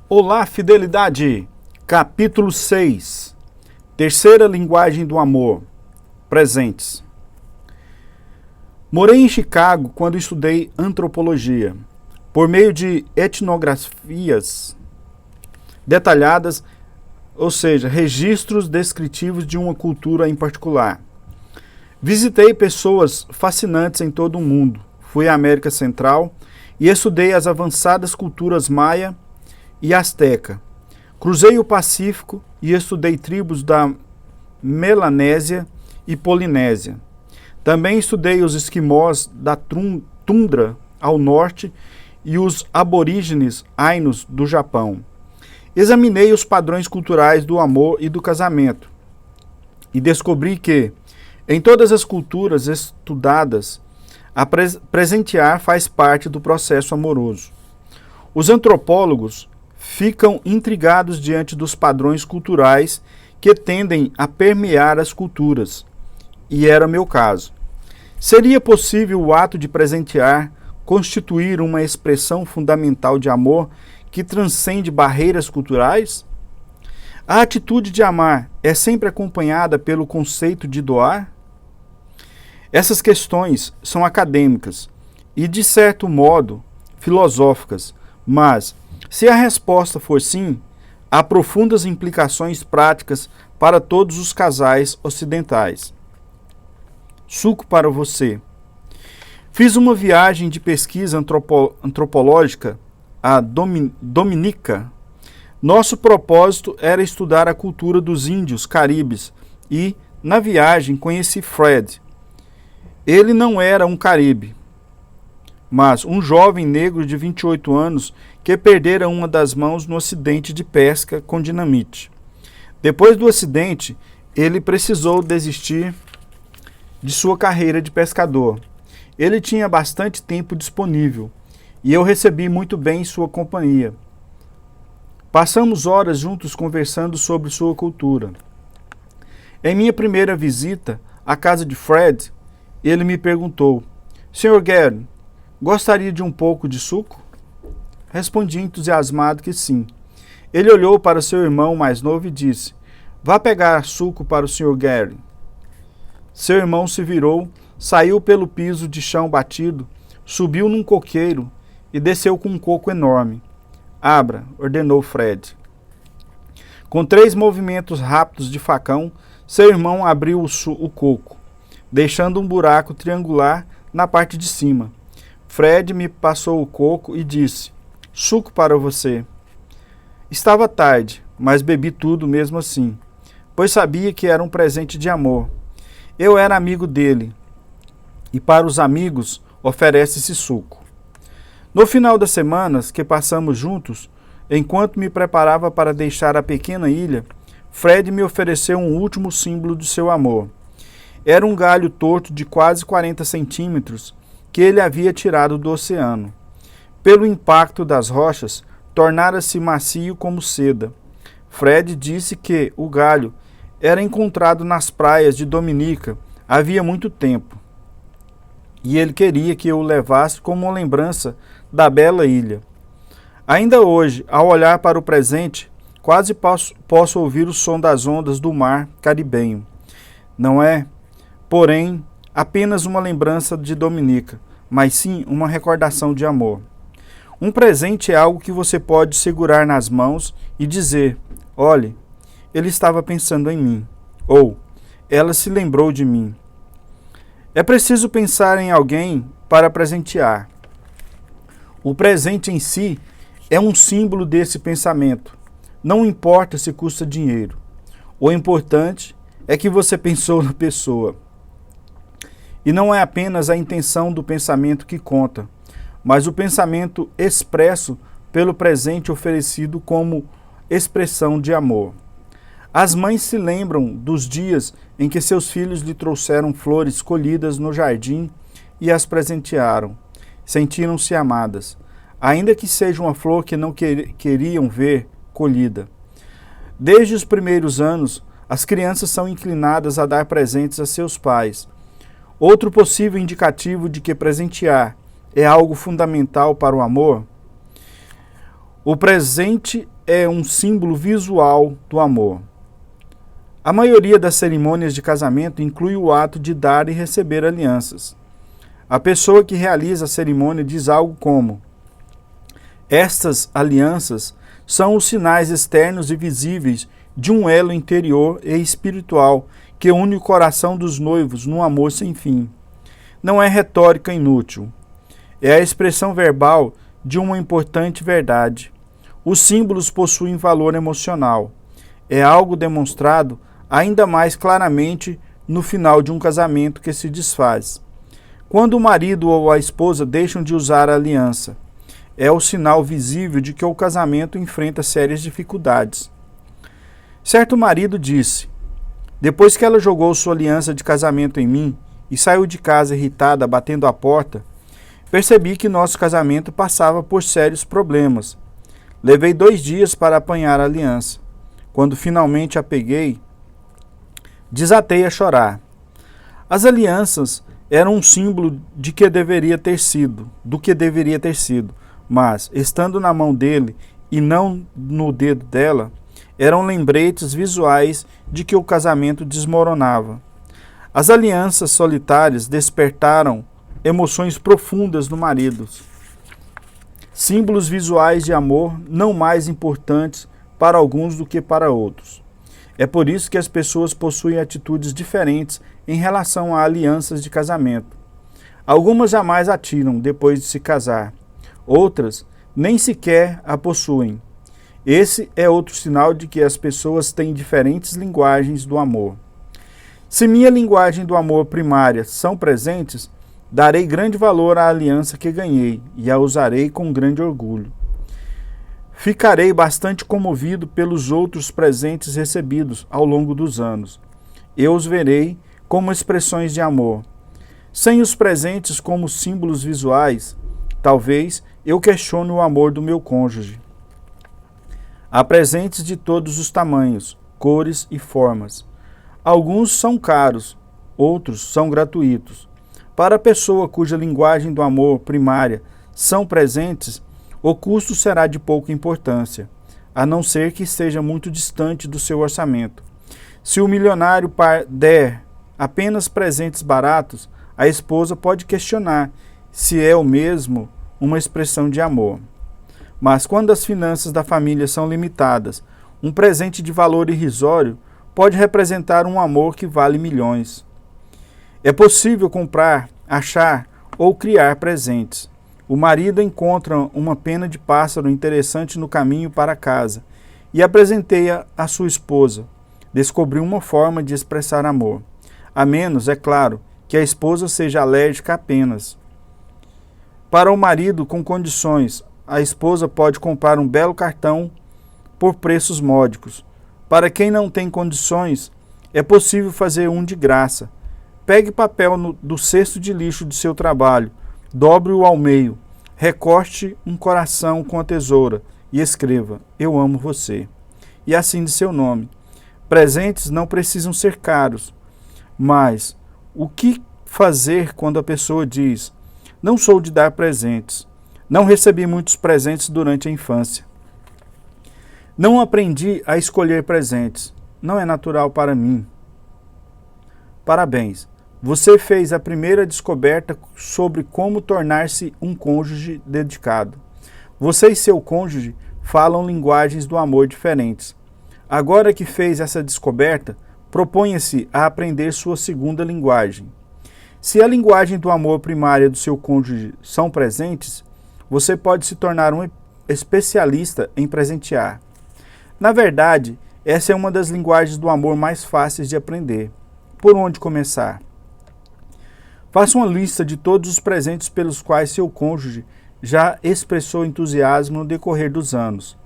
Olá, fidelidade! Capítulo 6. Terceira linguagem do amor. Presentes. Morei em Chicago quando estudei antropologia. Por meio de etnografias detalhadas, ou seja, registros descritivos de uma cultura em particular. Visitei pessoas fascinantes em todo o mundo. Fui à América Central e estudei as avançadas culturas maia e asteca. Cruzei o Pacífico e estudei tribos da Melanésia e Polinésia. Também estudei os esquimós da tundra ao norte e os aborígenes ainos do Japão. Examinei os padrões culturais do amor e do casamento e descobri que, em todas as culturas estudadas, presentear faz parte do processo amoroso. Os antropólogos ficam intrigados diante dos padrões culturais que tendem a permear as culturas, e era meu caso. Seria possível o ato de presentear constituir uma expressão fundamental de amor que transcende barreiras culturais? A atitude de amar é sempre acompanhada pelo conceito de doar? Essas questões são acadêmicas e, de certo modo, filosóficas, mas, se a resposta for sim, há profundas implicações práticas para todos os casais ocidentais. Suco para você. Fiz uma viagem de pesquisa antropológica à Dominica. Nosso propósito era estudar a cultura dos índios caribes e, na viagem, conheci Fred. Ele não era um caribe, mas um jovem negro de 28 anos que perdera uma das mãos no acidente de pesca com dinamite. Depois do acidente, ele precisou desistir de sua carreira de pescador. Ele tinha bastante tempo disponível e eu recebi muito bem sua companhia. Passamos horas juntos conversando sobre sua cultura. Em minha primeira visita à casa de Fred, ele me perguntou: Sr. Gary, gostaria de um pouco de suco? Respondi entusiasmado que sim. Ele olhou para seu irmão mais novo e disse: Vá pegar suco para o Sr. Gary. Seu irmão se virou, saiu pelo piso de chão batido, subiu num coqueiro e desceu com um coco enorme. Abra, ordenou Fred. Com 3 movimentos rápidos de facão, seu irmão abriu o coco, deixando um buraco triangular na parte de cima. Fred me passou o coco e disse: Suco para você. Estava tarde, mas bebi tudo mesmo assim, pois sabia que era um presente de amor. Eu era amigo dele, e para os amigos oferece-se suco. No final das semanas que passamos juntos, enquanto me preparava para deixar a pequena ilha, Fred me ofereceu um último símbolo de seu amor. Era um galho torto de quase 40 centímetros que ele havia tirado do oceano. Pelo impacto das rochas, tornara-se macio como seda. Fred disse que o galho era encontrado nas praias de Dominica havia muito tempo, e ele queria que eu o levasse como uma lembrança da bela ilha. Ainda hoje, ao olhar para o presente, quase posso ouvir o som das ondas do mar caribenho. Não é, porém, apenas uma lembrança de Dominica, mas sim uma recordação de amor. Um presente é algo que você pode segurar nas mãos e dizer: olhe, ele estava pensando em mim, ou ela se lembrou de mim. É preciso pensar em alguém para presentear. O presente em si é um símbolo desse pensamento. Não importa se custa dinheiro. O importante é que você pensou na pessoa. E não é apenas a intenção do pensamento que conta, mas o pensamento expresso pelo presente oferecido como expressão de amor. As mães se lembram dos dias em que seus filhos lhe trouxeram flores colhidas no jardim e as presentearam. Sentiram-se amadas, ainda que seja uma flor que não queriam ver colhida. Desde os primeiros anos, as crianças são inclinadas a dar presentes a seus pais. Outro possível indicativo de que presentear é algo fundamental para o amor. O presente é um símbolo visual do amor. A maioria das cerimônias de casamento inclui o ato de dar e receber alianças. A pessoa que realiza a cerimônia diz algo como: estas alianças são os sinais externos e visíveis de um elo interior e espiritual que une o coração dos noivos num amor sem fim. Não é retórica inútil. É a expressão verbal de uma importante verdade. Os símbolos possuem valor emocional. É algo demonstrado ainda mais claramente no final de um casamento que se desfaz. Quando o marido ou a esposa deixam de usar a aliança, é o sinal visível de que o casamento enfrenta sérias dificuldades. Certo marido disse: depois que ela jogou sua aliança de casamento em mim e saiu de casa irritada, batendo a porta, percebi que nosso casamento passava por sérios problemas. Levei 2 dias para apanhar a aliança. Quando finalmente a peguei, desatei a chorar. As alianças eram um símbolo do que deveria ter sido, mas, estando na mão dele e não no dedo dela, eram lembretes visuais de que o casamento desmoronava. As alianças solitárias despertaram emoções profundas no marido. Símbolos visuais de amor não mais importantes para alguns do que para outros. É por isso que as pessoas possuem atitudes diferentes em relação a alianças de casamento. Algumas jamais a tiram depois de se casar. Outras nem sequer a possuem. Esse é outro sinal de que as pessoas têm diferentes linguagens do amor. Se minha linguagem do amor primária são presentes, darei grande valor à aliança que ganhei e a usarei com grande orgulho. Ficarei bastante comovido pelos outros presentes recebidos ao longo dos anos. Eu os verei como expressões de amor. Sem os presentes como símbolos visuais, talvez eu questione o amor do meu cônjuge. Há presentes de todos os tamanhos, cores e formas. Alguns são caros, outros são gratuitos. Para a pessoa cuja linguagem do amor primária são presentes, o custo será de pouca importância, a não ser que esteja muito distante do seu orçamento. Se o milionário der apenas presentes baratos, a esposa pode questionar se é o mesmo uma expressão de amor. Mas quando as finanças da família são limitadas, um presente de valor irrisório pode representar um amor que vale milhões. É possível comprar, achar ou criar presentes. O marido encontra uma pena de pássaro interessante no caminho para casa e apresenteia à sua esposa. Descobriu uma forma de expressar amor. A menos, é claro, que a esposa seja alérgica a penas. Para o marido com condições, a esposa pode comprar um belo cartão por preços módicos. Para quem não tem condições, é possível fazer um de graça. Pegue papel do cesto de lixo de seu trabalho, dobre-o ao meio, recorte um coração com a tesoura e escreva: eu amo você. E assine seu nome. Presentes não precisam ser caros, mas o que fazer quando a pessoa diz: não sou de dar presentes, não recebi muitos presentes durante a infância, não aprendi a escolher presentes, não é natural para mim. Parabéns! Você fez a primeira descoberta sobre como tornar-se um cônjuge dedicado. Você e seu cônjuge falam linguagens do amor diferentes. Agora que fez essa descoberta, proponha-se a aprender sua segunda linguagem. Se a linguagem do amor primária do seu cônjuge são presentes, você pode se tornar um especialista em presentear. Na verdade, essa é uma das linguagens do amor mais fáceis de aprender. Por onde começar? Faça uma lista de todos os presentes pelos quais seu cônjuge já expressou entusiasmo no decorrer dos anos.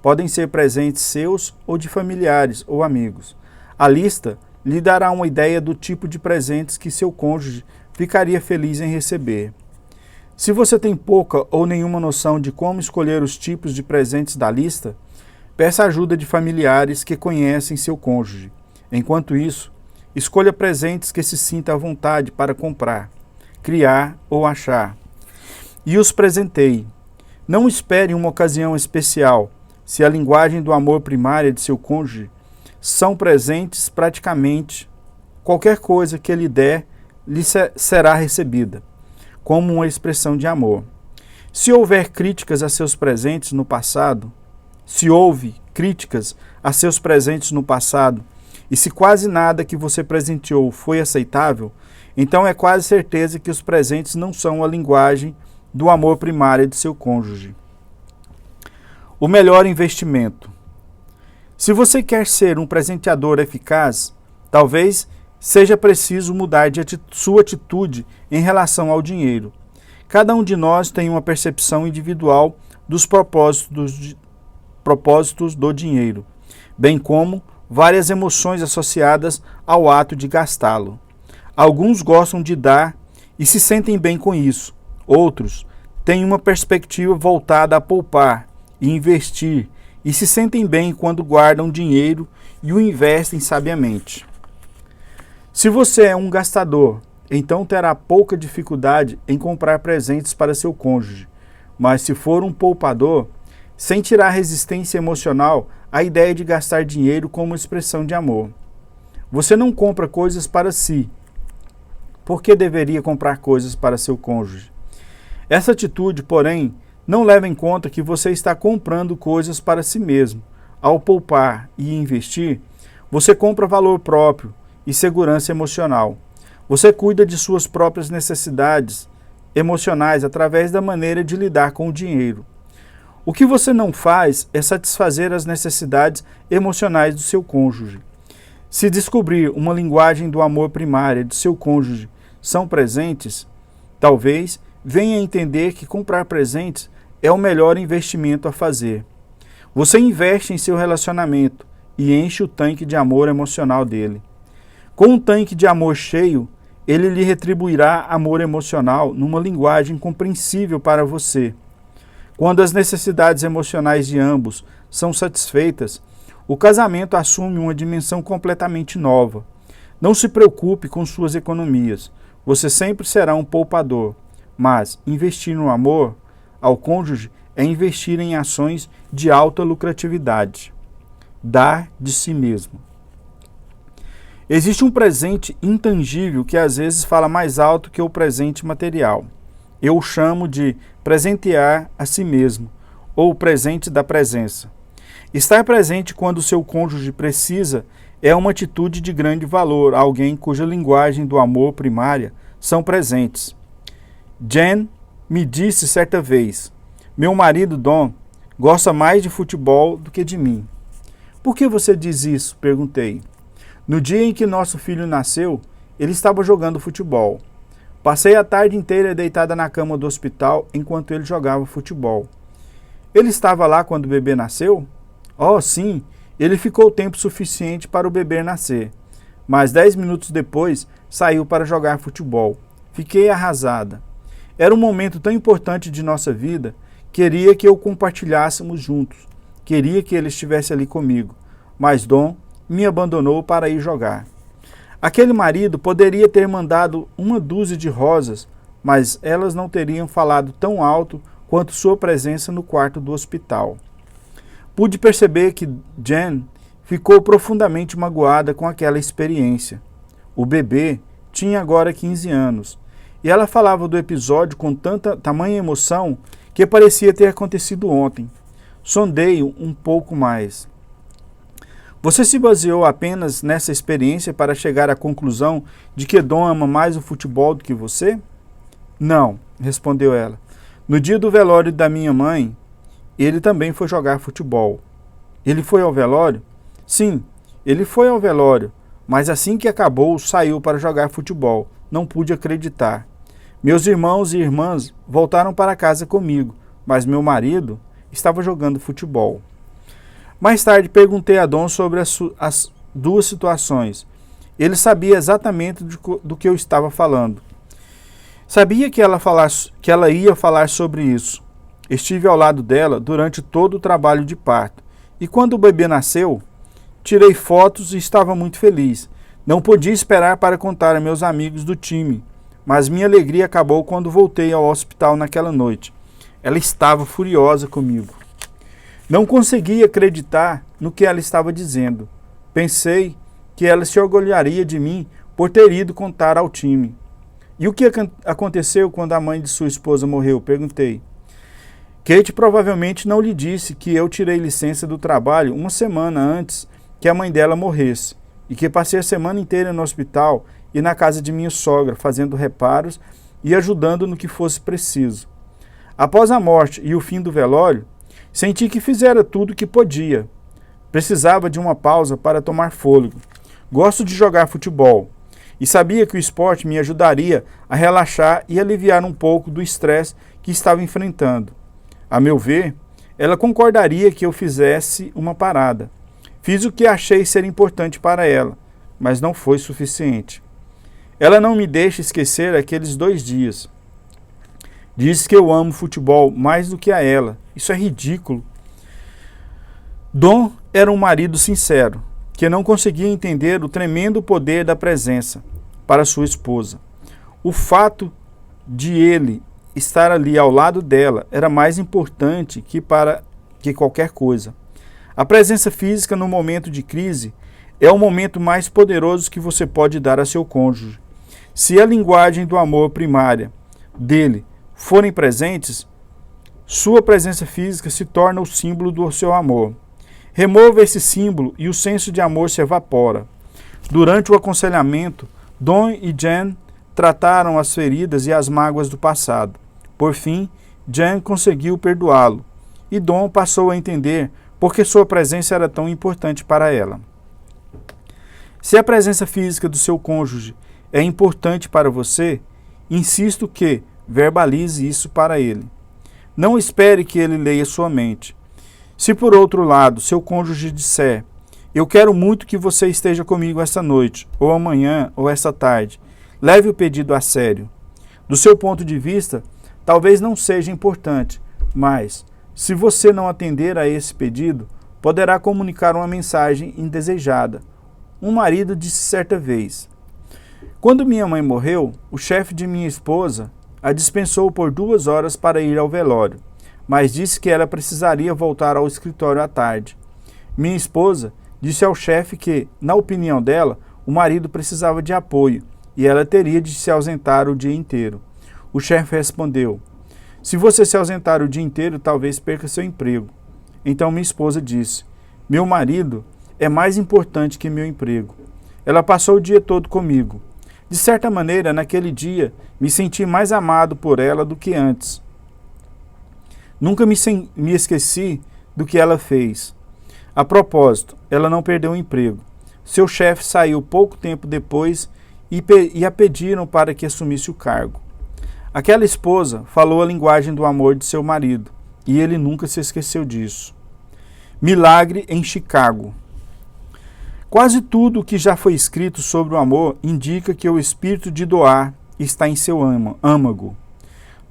Podem ser presentes seus ou de familiares ou amigos. A lista lhe dará uma ideia do tipo de presentes que seu cônjuge ficaria feliz em receber. Se você tem pouca ou nenhuma noção de como escolher os tipos de presentes da lista, peça ajuda de familiares que conhecem seu cônjuge. Enquanto isso, escolha presentes que se sinta à vontade para comprar, criar ou achar. E os presenteie. Não espere uma ocasião especial. se a linguagem do amor primária de seu cônjuge são presentes, praticamente qualquer coisa que ele der lhe será recebida, como uma expressão de amor. Se houver críticas a seus presentes no passado, se houve críticas a seus presentes no passado, e se quase nada que você presenteou foi aceitável, então é quase certeza que os presentes não são a linguagem do amor primário de seu cônjuge. O melhor investimento. Se você quer ser um presenteador eficaz, talvez seja preciso mudar de sua atitude em relação ao dinheiro. Cada um de nós tem uma percepção individual dos propósitos do dinheiro, bem como várias emoções associadas ao ato de gastá-lo. Alguns gostam de dar e se sentem bem com isso. Outros têm uma perspectiva voltada a poupar e investir e se sentem bem quando guardam dinheiro e o investem sabiamente. Se você é um gastador, então terá pouca dificuldade em comprar presentes para seu cônjuge, mas se for um poupador, sentirá resistência emocional à ideia de gastar dinheiro como expressão de amor. Você não compra coisas para si. Por que deveria comprar coisas para seu cônjuge? Essa atitude, porém, não leva em conta que você está comprando coisas para si mesmo. Ao poupar e investir, você compra valor próprio e segurança emocional. Você cuida de suas próprias necessidades emocionais através da maneira de lidar com o dinheiro. O que você não faz é satisfazer as necessidades emocionais do seu cônjuge. Se descobrir uma linguagem do amor primária de seu cônjuge são presentes, talvez venha a entender que comprar presentes é o melhor investimento a fazer. Você investe em seu relacionamento e enche o tanque de amor emocional dele. Com um tanque de amor cheio, ele lhe retribuirá amor emocional numa linguagem compreensível para você. Quando as necessidades emocionais de ambos são satisfeitas, o casamento assume uma dimensão completamente nova. Não se preocupe com suas economias. Você sempre será um poupador. Mas investir no amor ao cônjuge é investir em ações de alta lucratividade. Dar de si mesmo. Existe um presente intangível que às vezes fala mais alto que o presente material. Eu o chamo de presentear a si mesmo, ou presente da presença. Estar presente quando seu cônjuge precisa é uma atitude de grande valor a alguém cuja linguagem do amor primária são presentes. Jen me disse certa vez: meu marido Don gosta mais de futebol do que de mim. Por que você diz isso? Perguntei. No dia em que nosso filho nasceu, ele estava jogando futebol. Passei a tarde inteira deitada na cama do hospital enquanto ele jogava futebol. Ele estava lá quando o bebê nasceu? Oh, sim, ele ficou tempo suficiente para o bebê nascer. Mas 10 minutos depois, saiu para jogar futebol. Fiquei arrasada. Era um momento tão importante de nossa vida, queria que o compartilhássemos juntos. Queria que ele estivesse ali comigo. Mas Dom me abandonou para ir jogar. Aquele marido poderia ter mandado uma dúzia de rosas, mas elas não teriam falado tão alto quanto sua presença no quarto do hospital. Pude perceber que Jen ficou profundamente magoada com aquela experiência. O bebê tinha agora 15 anos, e ela falava do episódio com tamanha emoção que parecia ter acontecido ontem. Sondei um pouco mais. Você se baseou apenas nessa experiência para chegar à conclusão de que Dom ama mais o futebol do que você? Não, respondeu ela. No dia do velório da minha mãe, ele também foi jogar futebol. Ele foi ao velório? Sim, ele foi ao velório, mas assim que acabou, saiu para jogar futebol. Não pude acreditar. Meus irmãos e irmãs voltaram para casa comigo, mas meu marido estava jogando futebol. Mais tarde perguntei a Dom sobre as duas situações. Ele sabia exatamente do que eu estava falando. Sabia que ela ia falar sobre isso. Estive ao lado dela durante todo o trabalho de parto. E quando o bebê nasceu, tirei fotos e estava muito feliz. Não podia esperar para contar a meus amigos do time, mas minha alegria acabou quando voltei ao hospital naquela noite. Ela estava furiosa comigo. Não conseguia acreditar no que ela estava dizendo. Pensei que ela se orgulharia de mim por ter ido contar ao time. E o que aconteceu quando a mãe de sua esposa morreu? Perguntei. Kate provavelmente não lhe disse que eu tirei licença do trabalho uma semana antes que a mãe dela morresse e que passei a semana inteira no hospital e na casa de minha sogra, fazendo reparos e ajudando no que fosse preciso. Após a morte e o fim do velório, senti que fizera tudo o que podia. Precisava de uma pausa para tomar fôlego. Gosto de jogar futebol e sabia que o esporte me ajudaria a relaxar e aliviar um pouco do estresse que estava enfrentando. A meu ver, ela concordaria que eu fizesse uma parada. Fiz o que achei ser importante para ela, mas não foi suficiente. Ela não me deixa esquecer aqueles 2 dias. Diz que eu amo futebol mais do que a ela. Isso é ridículo. Don era um marido sincero, que não conseguia entender o tremendo poder da presença para sua esposa. O fato de ele estar ali ao lado dela era mais importante que qualquer coisa. A presença física no momento de crise é o momento mais poderoso que você pode dar a seu cônjuge. Se a linguagem do amor primária dele forem presentes, sua presença física se torna o símbolo do seu amor. Remova esse símbolo e o senso de amor se evapora. Durante o aconselhamento, Don e Jen trataram as feridas e as mágoas do passado. Por fim, Jen conseguiu perdoá-lo, e Don passou a entender por que sua presença era tão importante para ela. Se a presença física do seu cônjuge é importante para você, insisto que verbalize isso para ele. Não espere que ele leia sua mente. Se por outro lado seu cônjuge disser: eu quero muito que você esteja comigo esta noite, ou amanhã, ou esta tarde, leve o pedido a sério. Do seu ponto de vista, talvez não seja importante, mas, se você não atender a esse pedido, poderá comunicar uma mensagem indesejada. Um marido disse certa vez: quando minha mãe morreu, o chefe de minha esposa a dispensou por 2 horas para ir ao velório, mas disse que ela precisaria voltar ao escritório à tarde. Minha esposa disse ao chefe que, na opinião dela, o marido precisava de apoio e ela teria de se ausentar o dia inteiro. O chefe respondeu: se você se ausentar o dia inteiro, talvez perca seu emprego. Então minha esposa disse: meu marido é mais importante que meu emprego. Ela passou o dia todo comigo. De certa maneira, naquele dia, me senti mais amado por ela do que antes. Nunca me esqueci do que ela fez. A propósito, ela não perdeu o emprego. Seu chefe saiu pouco tempo depois e a pediram para que assumisse o cargo. Aquela esposa falou a linguagem do amor de seu marido, e ele nunca se esqueceu disso. Milagre em Chicago. Quase tudo o que já foi escrito sobre o amor indica que o espírito de doar está em seu âmago.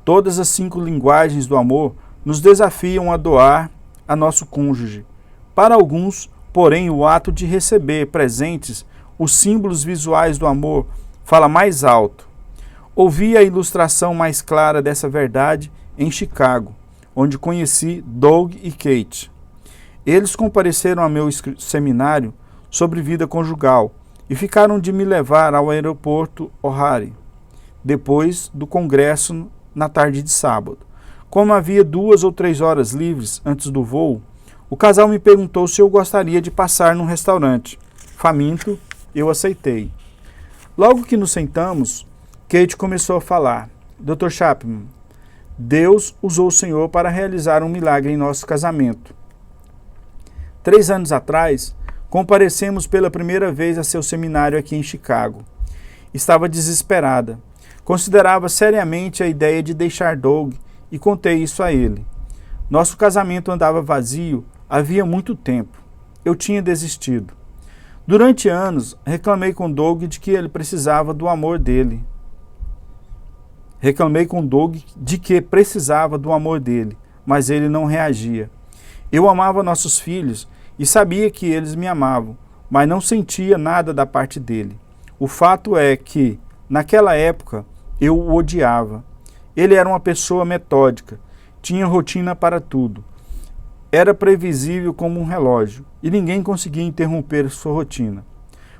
Todas as 5 linguagens do amor nos desafiam a doar a nosso cônjuge. Para alguns, porém, o ato de receber presentes, os símbolos visuais do amor, fala mais alto. Ouvi a ilustração mais clara dessa verdade em Chicago, onde conheci Doug e Kate. Eles compareceram ao meu seminário sobre vida conjugal e ficaram de me levar ao aeroporto O'Hare, depois do congresso na tarde de sábado. Como havia 2 ou 3 horas livres antes do voo, o casal me perguntou se eu gostaria de passar num restaurante. Faminto, eu aceitei. Logo que nos sentamos, Kate começou a falar: Dr. Chapman, Deus usou o Senhor para realizar um milagre em nosso casamento. 3 anos atrás, comparecemos pela primeira vez a seu seminário aqui em Chicago. Estava desesperada. Considerava seriamente a ideia de deixar Doug e contei isso a ele. Nosso casamento andava vazio havia muito tempo. Eu tinha desistido. Durante anos, reclamei com Doug de que ele precisava do amor dele. Mas ele não reagia. Eu amava nossos filhos e sabia que eles me amavam, mas não sentia nada da parte dele. O fato é que, naquela época, eu o odiava. Ele era uma pessoa metódica, tinha rotina para tudo. Era previsível como um relógio, e ninguém conseguia interromper sua rotina.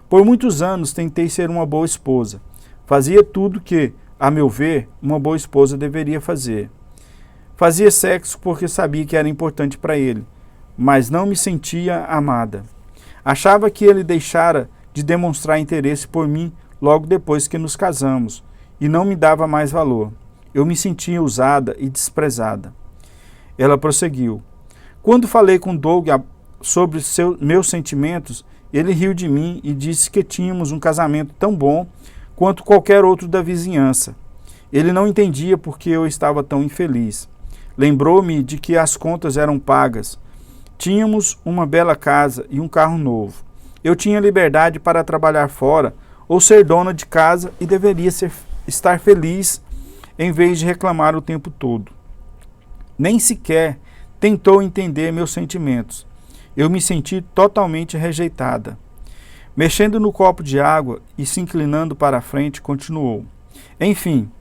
Por muitos anos tentei ser uma boa esposa. Fazia tudo que, a meu ver, uma boa esposa deveria fazer. Fazia sexo porque sabia que era importante para ele, mas não me sentia amada. Achava que ele deixara de demonstrar interesse por mim logo depois que nos casamos, e não me dava mais valor. Eu me sentia usada e desprezada. Ela prosseguiu. Quando falei com Doug sobre meus sentimentos, ele riu de mim e disse que tínhamos um casamento tão bom quanto qualquer outro da vizinhança. Ele não entendia por que eu estava tão infeliz. Lembrou-me de que as contas eram pagas. Tínhamos uma bela casa e um carro novo. Eu tinha liberdade para trabalhar fora ou ser dona de casa e deveria estar feliz em vez de reclamar o tempo todo. Nem sequer tentou entender meus sentimentos. Eu me senti totalmente rejeitada. Mexendo no copo de água e se inclinando para a frente, continuou. Enfim,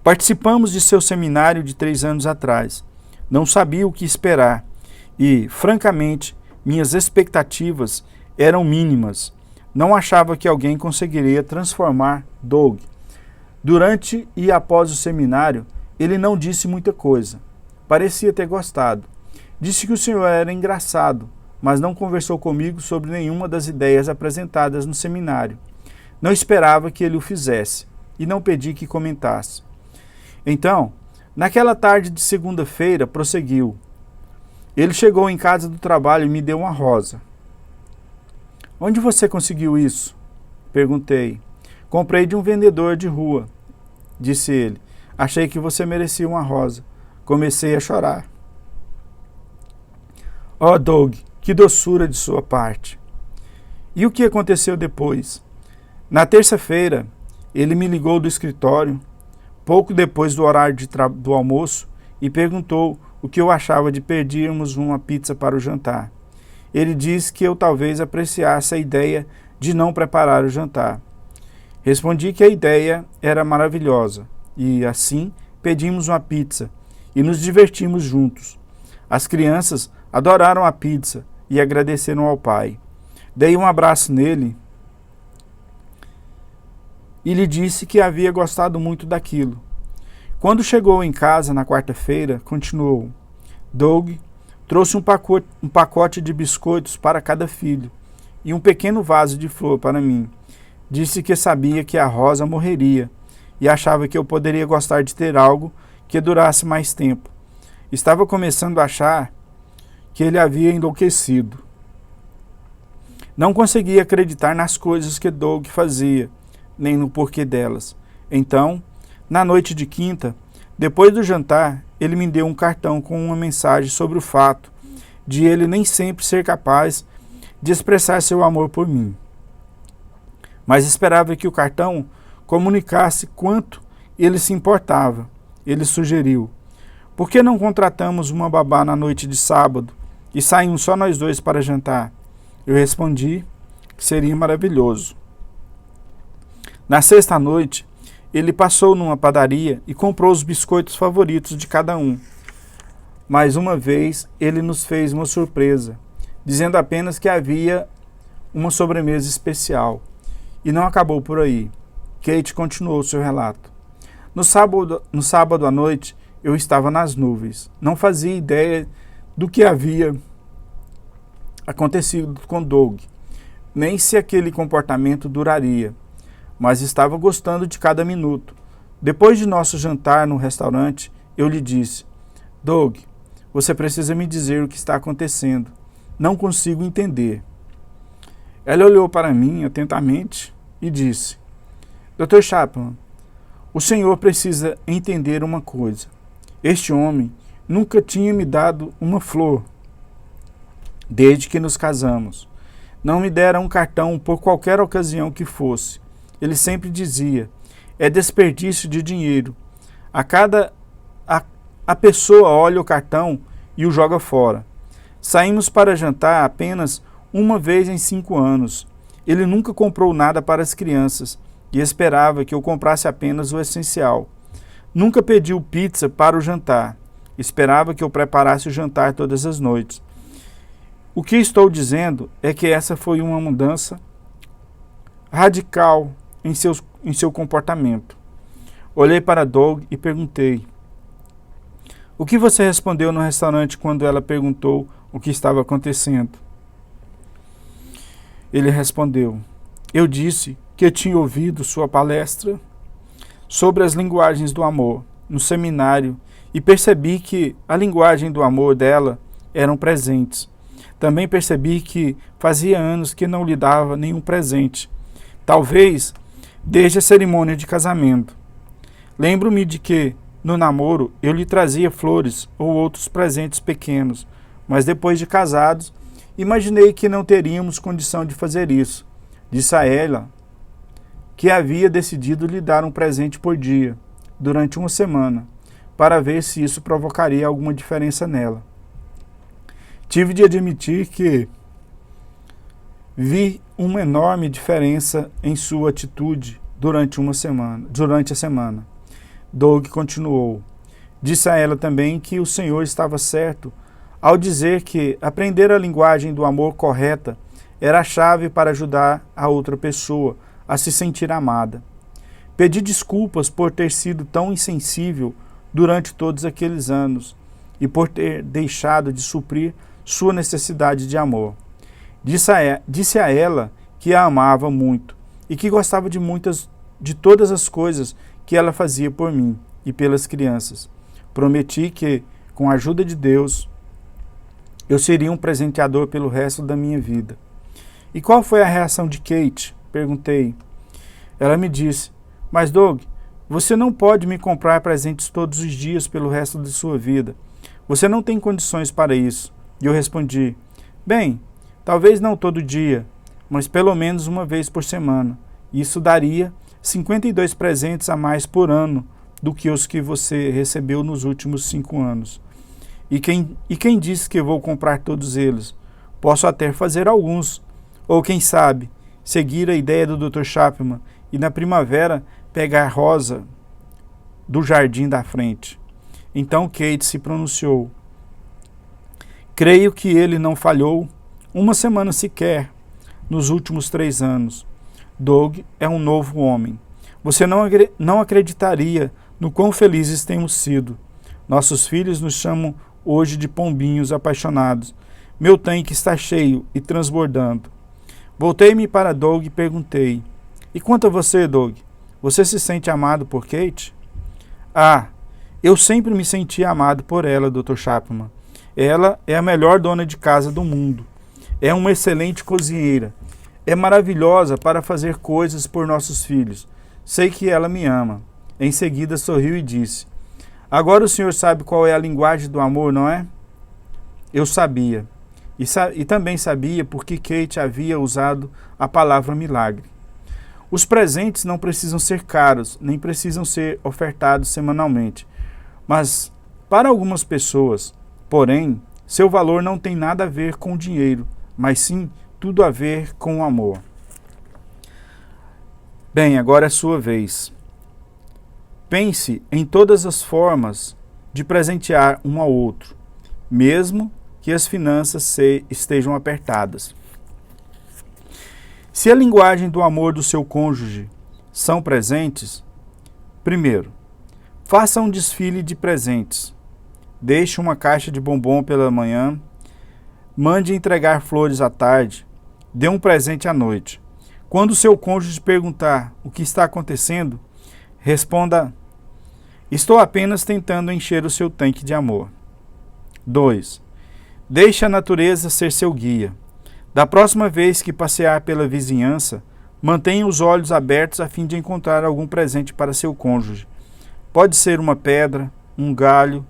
participamos de seu seminário de 3 anos atrás. Não sabia o que esperar e, francamente, minhas expectativas eram mínimas. Não achava que alguém conseguiria transformar Doug. Durante e após o seminário, ele não disse muita coisa. Parecia ter gostado. Disse que o senhor era engraçado, mas não conversou comigo sobre nenhuma das ideias apresentadas no seminário. Não esperava que ele o fizesse, e não pedi que comentasse. Então, naquela tarde de segunda-feira, prosseguiu. Ele chegou em casa do trabalho e me deu uma rosa. Onde você conseguiu isso? Perguntei. Comprei de um vendedor de rua, disse ele. Achei que você merecia uma rosa. Comecei a chorar. Oh, Doug, que doçura de sua parte. E o que aconteceu depois? Na terça-feira, ele me ligou do escritório, pouco depois do horário do almoço, e perguntou o que eu achava de pedirmos uma pizza para o jantar. Ele disse que eu talvez apreciasse a ideia de não preparar o jantar. Respondi que a ideia era maravilhosa, e assim pedimos uma pizza, e nos divertimos juntos. As crianças adoraram a pizza e agradeceram ao pai. Dei um abraço nele e lhe disse que havia gostado muito daquilo. Quando chegou em casa na quarta-feira, continuou. Doug trouxe um pacote de biscoitos para cada filho e um pequeno vaso de flor para mim. Disse que sabia que a rosa morreria e achava que eu poderia gostar de ter algo que durasse mais tempo. Estava começando a achar que ele havia enlouquecido. Não conseguia acreditar nas coisas que Doug fazia, nem no porquê delas. Então, na noite de quinta, depois do jantar, ele me deu um cartão com uma mensagem sobre o fato de ele nem sempre ser capaz de expressar seu amor por mim. Mas esperava que o cartão comunicasse quanto ele se importava. Ele sugeriu: por que não contratamos uma babá na noite de sábado e saímos só nós dois para jantar? Eu respondi que seria maravilhoso. Na sexta-noite, ele passou numa padaria e comprou os biscoitos favoritos de cada um. Mais uma vez, ele nos fez uma surpresa, dizendo apenas que havia uma sobremesa especial. E não acabou por aí. Kate continuou seu relato. No sábado à noite, eu estava nas nuvens. Não fazia ideia do que havia acontecido com Doug, nem se aquele comportamento duraria, mas estava gostando de cada minuto. Depois de nosso jantar no restaurante, eu lhe disse: Doug, você precisa me dizer o que está acontecendo. Não consigo entender. Ela olhou para mim atentamente e disse: Dr. Chapman, o senhor precisa entender uma coisa. Este homem nunca tinha me dado uma flor desde que nos casamos. Não me dera um cartão por qualquer ocasião que fosse. Ele sempre dizia: é desperdício de dinheiro. A pessoa olha o cartão e o joga fora. Saímos para jantar apenas uma vez em 5 anos. Ele nunca comprou nada para as crianças e esperava que eu comprasse apenas o essencial. Nunca pediu pizza para o jantar. Esperava que eu preparasse o jantar todas as noites. O que estou dizendo é que essa foi uma mudança radical em seu comportamento. Olhei para Doug e perguntei: o que você respondeu no restaurante quando ela perguntou o que estava acontecendo? Ele respondeu: eu disse que eu tinha ouvido sua palestra sobre as linguagens do amor no seminário e percebi que a linguagem do amor dela eram presentes. Também percebi que fazia anos que não lhe dava nenhum presente, talvez desde a cerimônia de casamento. Lembro-me de que, no namoro, eu lhe trazia flores ou outros presentes pequenos, mas depois de casados, imaginei que não teríamos condição de fazer isso. Disse a ela que havia decidido lhe dar um presente por dia, durante uma semana, para ver se isso provocaria alguma diferença nela. Tive de admitir que vi uma enorme diferença em sua atitude durante a semana. Doug continuou. Disse a ela também que o Senhor estava certo ao dizer que aprender a linguagem do amor correta era a chave para ajudar a outra pessoa a se sentir amada. Pedi desculpas por ter sido tão insensível durante todos aqueles anos e por ter deixado de suprir sua necessidade de amor. Disse a ela que a amava muito e que gostava de todas as coisas que ela fazia por mim e pelas crianças. Prometi que, com a ajuda de Deus, eu seria um presenteador pelo resto da minha vida. E qual foi a reação de Kate? Perguntei. Ela me disse: mas Doug, você não pode me comprar presentes todos os dias pelo resto de sua vida. Você não tem condições para isso. E eu respondi: bem, talvez não todo dia, mas pelo menos uma vez por semana. Isso daria 52 presentes a mais por ano do que os que você recebeu nos últimos 5 anos. E quem disse que vou comprar todos eles? Posso até fazer alguns. Ou quem sabe, seguir a ideia do Dr. Chapman e na primavera pegar rosa do jardim da frente. Então Kate se pronunciou. Creio que ele não falhou uma semana sequer nos últimos 3 anos. Doug é um novo homem. Você não acreditaria no quão felizes temos sido. Nossos filhos nos chamam hoje de pombinhos apaixonados. Meu tanque está cheio e transbordando. Voltei-me para Doug e perguntei: e quanto a você, Doug? Você se sente amado por Kate? Ah, eu sempre me senti amado por ela, Dr. Chapman. Ela é a melhor dona de casa do mundo. É uma excelente cozinheira. É maravilhosa para fazer coisas por nossos filhos. Sei que ela me ama. Em seguida sorriu e disse: agora o senhor sabe qual é a linguagem do amor, não é? Eu sabia. E também sabia porque Kate havia usado a palavra milagre. Os presentes não precisam ser caros, nem precisam ser ofertados semanalmente. Mas, para algumas pessoas, porém, seu valor não tem nada a ver com o dinheiro, mas sim tudo a ver com o amor. Bem, agora é sua vez. Pense em todas as formas de presentear um ao outro, mesmo que as finanças estejam apertadas. Se a linguagem do amor do seu cônjuge são presentes, primeiro, faça um desfile de presentes. Deixe uma caixa de bombom pela manhã, mande entregar flores à tarde, dê um presente à noite. Quando o seu cônjuge perguntar o que está acontecendo, responda: estou apenas tentando encher o seu tanque de amor. 2. Deixe a natureza ser seu guia. Da próxima vez que passear pela vizinhança, mantenha os olhos abertos a fim de encontrar algum presente para seu cônjuge. Pode ser uma pedra, um galho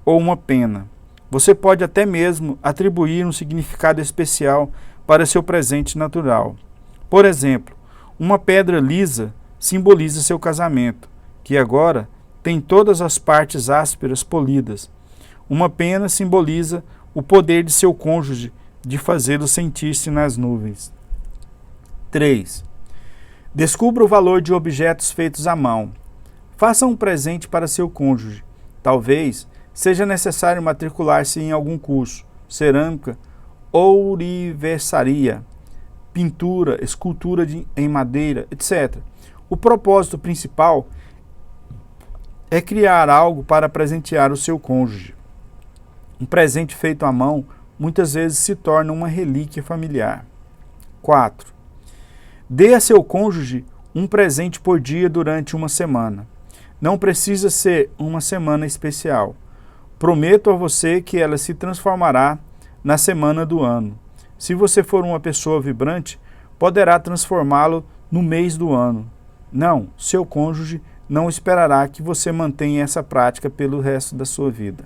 ou uma pena. Você pode até mesmo atribuir um significado especial para seu presente natural. Por exemplo, uma pedra lisa simboliza seu casamento, que agora tem todas as partes ásperas polidas. Uma pena simboliza o poder de seu cônjuge de fazê-lo sentir-se nas nuvens. 3. Descubra o valor de objetos feitos à mão. Faça um presente para seu cônjuge. Talvez seja necessário matricular-se em algum curso, cerâmica ourivesaria, pintura, escultura em madeira, etc. O propósito principal é criar algo para presentear o seu cônjuge. Um presente feito à mão muitas vezes se torna uma relíquia familiar. 4. Dê a seu cônjuge um presente por dia durante uma semana. Não precisa ser uma semana especial. Prometo a você que ela se transformará na semana do ano. Se você for uma pessoa vibrante, poderá transformá-lo no mês do ano. Não, seu cônjuge não esperará que você mantenha essa prática pelo resto da sua vida.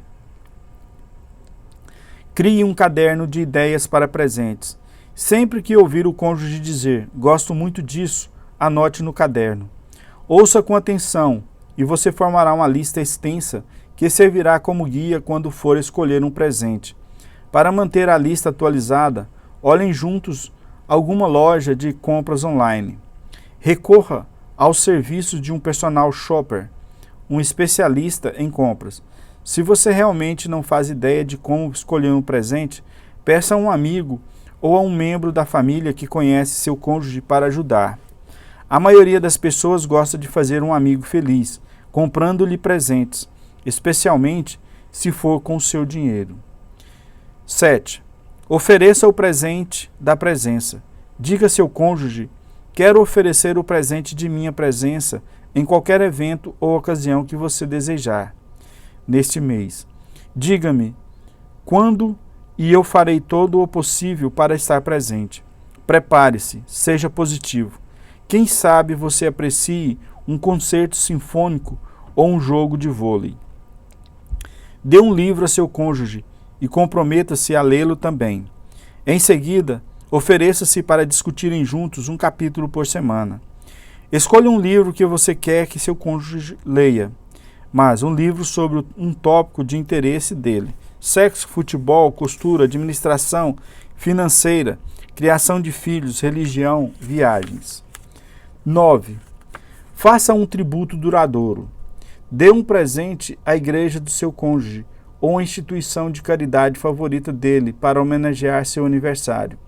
Crie um caderno de ideias para presentes. Sempre que ouvir o cônjuge dizer, gosto muito disso, anote no caderno. Ouça com atenção e você formará uma lista extensa que servirá como guia quando for escolher um presente. Para manter a lista atualizada, olhem juntos alguma loja de compras online. Recorra aos serviços de um personal shopper, um especialista em compras. Se você realmente não faz ideia de como escolher um presente, peça a um amigo ou a um membro da família que conhece seu cônjuge para ajudar. A maioria das pessoas gosta de fazer um amigo feliz, comprando-lhe presentes, especialmente se for com o seu dinheiro. 7. Ofereça o presente da presença. Diga a seu cônjuge, quero oferecer o presente de minha presença em qualquer evento ou ocasião que você desejar neste mês. Diga-me quando e eu farei todo o possível para estar presente. Prepare-se, seja positivo. Quem sabe você aprecie um concerto sinfônico ou um jogo de vôlei. Dê um livro a seu cônjuge e comprometa-se a lê-lo também. Em seguida, ofereça-se para discutirem juntos um capítulo por semana. Escolha um livro que você quer que seu cônjuge leia, mas um livro sobre um tópico de interesse dele. Sexo, futebol, costura, administração financeira, criação de filhos, religião, viagens. 9. Faça um tributo duradouro. Dê um presente à igreja do seu cônjuge ou à instituição de caridade favorita dele para homenagear seu aniversário,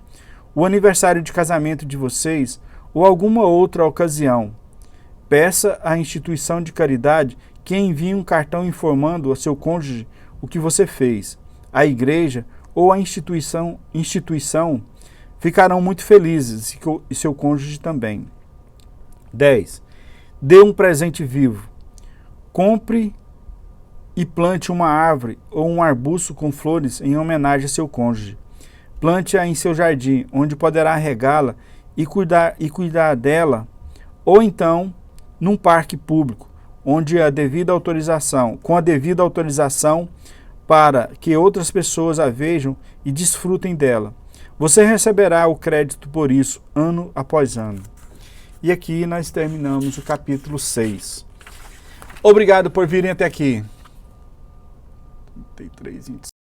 o aniversário de casamento de vocês ou alguma outra ocasião. Peça à instituição de caridade que envie um cartão informando a seu cônjuge o que você fez. A igreja ou a instituição ficarão muito felizes e seu cônjuge também. 10. Dê um presente vivo. Compre e plante uma árvore ou um arbusto com flores em homenagem a seu cônjuge. Plante-a em seu jardim, onde poderá regá-la e cuidar dela, ou então num parque público, onde com a devida autorização para que outras pessoas a vejam e desfrutem dela. Você receberá o crédito por isso, ano após ano. E aqui nós terminamos o capítulo 6. Obrigado por virem até aqui. 33, 25.